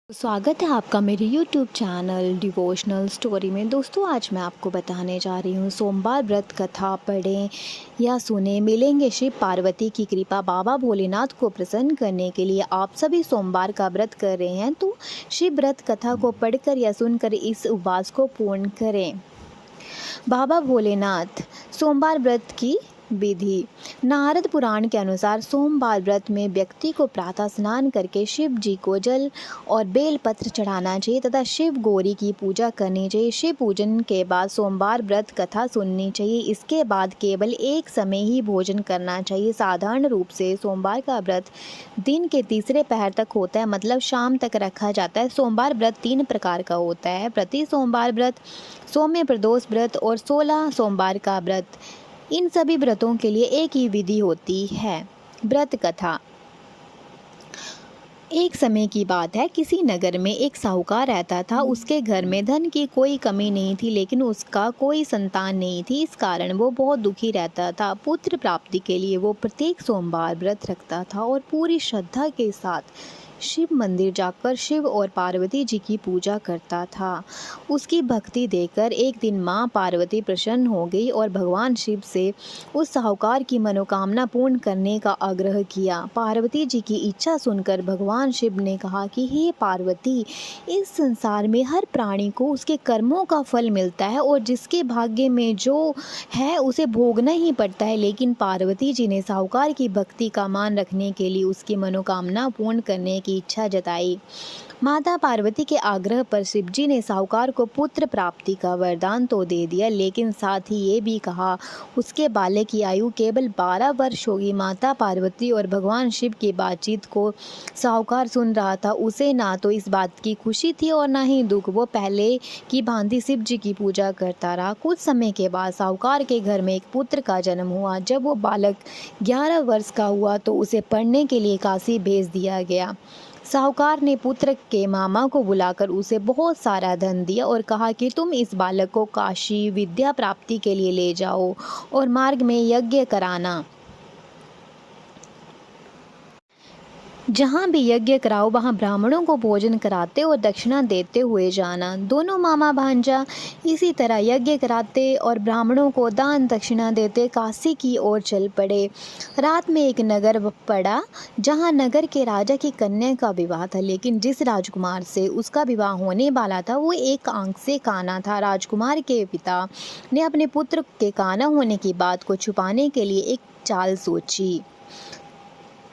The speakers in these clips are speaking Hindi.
स्वागत है आपका मेरे YouTube चैनल डिवोशनल स्टोरी में। दोस्तों, आज मैं आपको बताने जा रही हूँ सोमवार व्रत कथा पढ़ें या सुने, मिलेंगे शिव पार्वती की कृपा। बाबा भोलेनाथ को प्रसन्न करने के लिए आप सभी सोमवार का व्रत कर रहे हैं तो शिव व्रत कथा को पढ़कर या सुनकर इस उपवास को पूर्ण करें। बाबा भोलेनाथ सोमवार व्रत की विधि। नारद पुराण के अनुसार सोमवार व्रत में व्यक्ति को प्रातः स्नान करके शिव जी को जल और बेल पत्र चढ़ाना चाहिए तथा शिव गौरी की पूजा करनी चाहिए। शिव पूजन के बाद सोमवार व्रत कथा सुननी चाहिए। इसके बाद केवल एक समय ही भोजन करना चाहिए। साधारण रूप से सोमवार का व्रत दिन के तीसरे पहर तक होता है, मतलब शाम तक रखा जाता है। सोमवार व्रत 3 प्रकार का होता है: प्रति सोमवार व्रत, सौम्य प्रदोष व्रत और 16 सोमवार का व्रत। इन सभी व्रतों के लिए एक ही विधि होती है। व्रत कथा। एक समय की बात है, किसी नगर में एक साहूकार रहता था। उसके घर में धन की कोई कमी नहीं थी, लेकिन उसका कोई संतान नहीं थी। इस कारण वो बहुत दुखी रहता था। पुत्र प्राप्ति के लिए वो प्रत्येक सोमवार व्रत रखता था और पूरी श्रद्धा के साथ शिव मंदिर जाकर शिव और पार्वती जी की पूजा करता था। उसकी भक्ति देखकर एक दिन माँ पार्वती प्रसन्न हो गई और भगवान शिव से उस साहूकार की मनोकामना पूर्ण करने का आग्रह किया। पार्वती जी की इच्छा सुनकर भगवान शिव ने कहा कि हे पार्वती, इस संसार में हर प्राणी को उसके कर्मों का फल मिलता है और जिसके भाग्य में जो है उसे भोगना ही पड़ता है। लेकिन पार्वती जी ने साहूकार की भक्ति का मान रखने के लिए उसकी मनोकामना पूर्ण करने की इच्छा जताई। माता पार्वती के आग्रह पर शिवजी ने साहूकार को पुत्र प्राप्ति का वरदान तो दे दिया, लेकिन साथ ही ये भी कहा उसके बालक की आयु केवल 12 वर्ष होगी। माता पार्वती और भगवान शिव की बातचीत को साहूकार सुन रहा था। उसे ना तो इस बात की खुशी थी और ना ही दुख। वो पहले की भांति शिव जी की पूजा करता रहा। कुछ समय के बाद साहूकार के घर में एक पुत्र का जन्म हुआ। जब वो बालक 11 वर्ष का हुआ तो उसे पढ़ने के लिए काशी भेज दिया गया। साहूकार ने पुत्र के मामा को बुलाकर उसे बहुत सारा धन दिया और कहा कि तुम इस बालक को काशी विद्या प्राप्ति के लिए ले जाओ और मार्ग में यज्ञ कराना। जहाँ भी यज्ञ कराओ वहाँ ब्राह्मणों को भोजन कराते और दक्षिणा देते हुए जाना। दोनों मामा भांजा इसी तरह यज्ञ कराते और ब्राह्मणों को दान दक्षिणा देते काशी की ओर चल पड़े। रात में एक नगर पड़ा जहाँ नगर के राजा की कन्या का विवाह था, लेकिन जिस राजकुमार से उसका विवाह होने वाला था वो एक आंख से काना था। राजकुमार के पिता ने अपने पुत्र के काना होने की बात को छुपाने के लिए एक चाल सोची।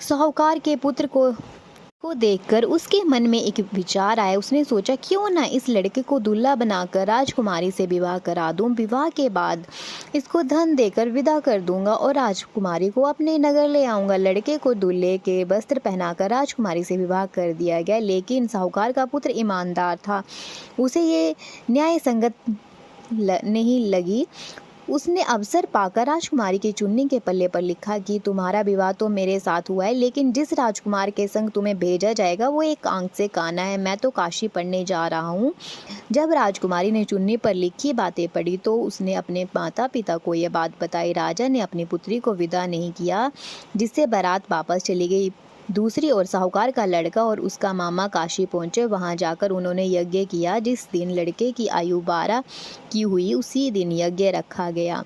साहूकार के पुत्र को देखकर उसके मन में एक विचार आया। उसने सोचा, क्यों ना इस लड़के को दूल्हा बनाकर राजकुमारी से विवाह करा दूं। विवाह के बाद इसको धन देकर विदा कर दूंगा और राजकुमारी को अपने नगर ले आऊंगा। लड़के को दूल्हे के वस्त्र पहनाकर राजकुमारी से विवाह कर दिया गया, लेकिन साहूकार का पुत्र ईमानदार था। उसे ये न्याय संगत नहीं लगी। उसने अवसर पाकर राजकुमारी की चुन्नी के पल्ले पर लिखा कि तुम्हारा विवाह तो मेरे साथ हुआ है, लेकिन जिस राजकुमार के संग तुम्हें भेजा जाएगा वो एक आंख से काना है। मैं तो काशी पढ़ने जा रहा हूँ। जब राजकुमारी ने चुन्नी पर लिखी बातें पढ़ी तो उसने अपने माता पिता को यह बात बताई। राजा ने अपनी पुत्री को विदा नहीं किया, जिससे बारात वापस चली गई। दूसरी ओर साहूकार का लड़का और उसका मामा काशी पहुंचे। वहां जाकर उन्होंने यज्ञ किया। जिस दिन लड़के की आयु 12 की हुई उसी दिन यज्ञ रखा गया।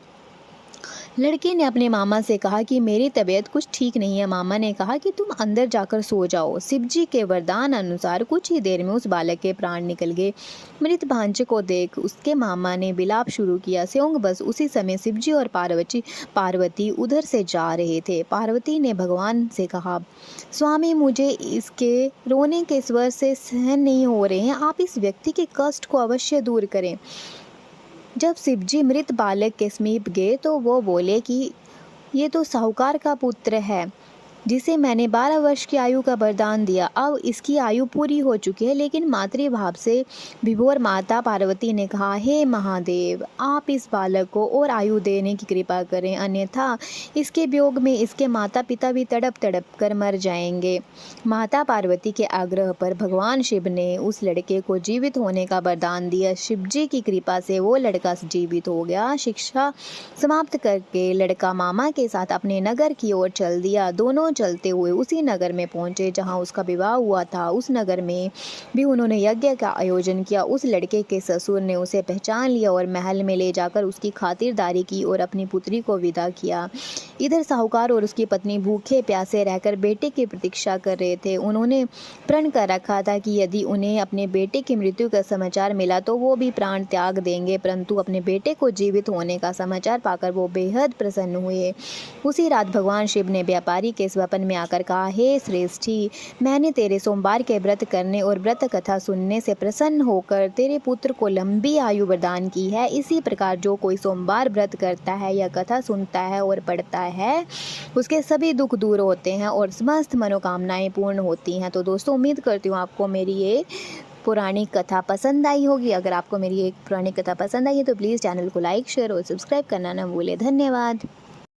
लड़के ने अपने मामा से कहा कि मेरी तबीयत कुछ ठीक नहीं है। मामा ने कहा कि तुम अंदर जाकर सो जाओ। शिवजी के वरदान अनुसार कुछ ही देर में उस बालक के प्राण निकल गए। मृत भांजे को देख उसके मामा ने विलाप शुरू किया। स्योंग बस उसी समय शिवजी और पार्वती उधर से जा रहे थे। पार्वती ने भगवान से कहा, स्वामी, मुझे इसके रोने के स्वर से सहन नहीं हो रहे हैं। आप इस व्यक्ति के कष्ट को अवश्य दूर करें। जब शिवजी मृत बालक के समीप गए तो वो बोले कि ये तो साहूकार का पुत्र है, जिसे मैंने 12 वर्ष की आयु का वरदान दिया। अब इसकी आयु पूरी हो चुकी है। लेकिन मातृभाव से विभोर माता पार्वती ने कहा, हे महादेव, आप इस बालक को और आयु देने की कृपा करें, अन्यथा इसके वियोग में इसके माता पिता भी तड़प तड़प कर मर जाएंगे। माता पार्वती के आग्रह पर भगवान शिव ने उस लड़के को जीवित होने का वरदान दिया। शिवजी की कृपा से वो लड़का जीवित हो गया। शिक्षा समाप्त करके लड़का मामा के साथ अपने नगर की ओर चल दिया। दोनों चलते हुए उसी नगर में पहुँचे जहाँ उसका विवाह हुआ था। उस नगर में भी उन्होंने यज्ञ का आयोजन किया। उस लड़के के ससुर ने उसे पहचान लिया और महल में ले जाकर उसकी खातिरदारी की और अपनी पुत्री को विदा किया। इधर साहूकार और उसकी पत्नी भूखे प्यासे रहकर बेटे की प्रतीक्षा कर रहे थे। उन्होंने प्रण कर रखा था कि यदि उन्हें अपने बेटे की मृत्यु का समाचार मिला तो वो भी प्राण त्याग देंगे, परंतु अपने बेटे को जीवित होने का समाचार पाकर वो बेहद प्रसन्न हुए। उसी रात भगवान शिव ने व्यापारी के स्वप्न में आकर कहा, हे श्रेष्ठी, मैंने तेरे सोमवार के व्रत करने और व्रत कथा सुनने से प्रसन्न होकर तेरे पुत्र को लंबी आयु प्रदान की है। इसी प्रकार जो कोई सोमवार व्रत करता है या कथा सुनता है और पढ़ता है, उसके सभी दुख दूर होते हैं और समस्त मनोकामनाएं पूर्ण होती हैं। तो दोस्तों, उम्मीद करती हूँ आपको मेरी ये पुरानी कथा पसंद आई होगी। अगर आपको मेरी एक पुरानी कथा पसंद आई है तो प्लीज़ चैनल को लाइक, शेयर और सब्सक्राइब करना ना भूलें। धन्यवाद।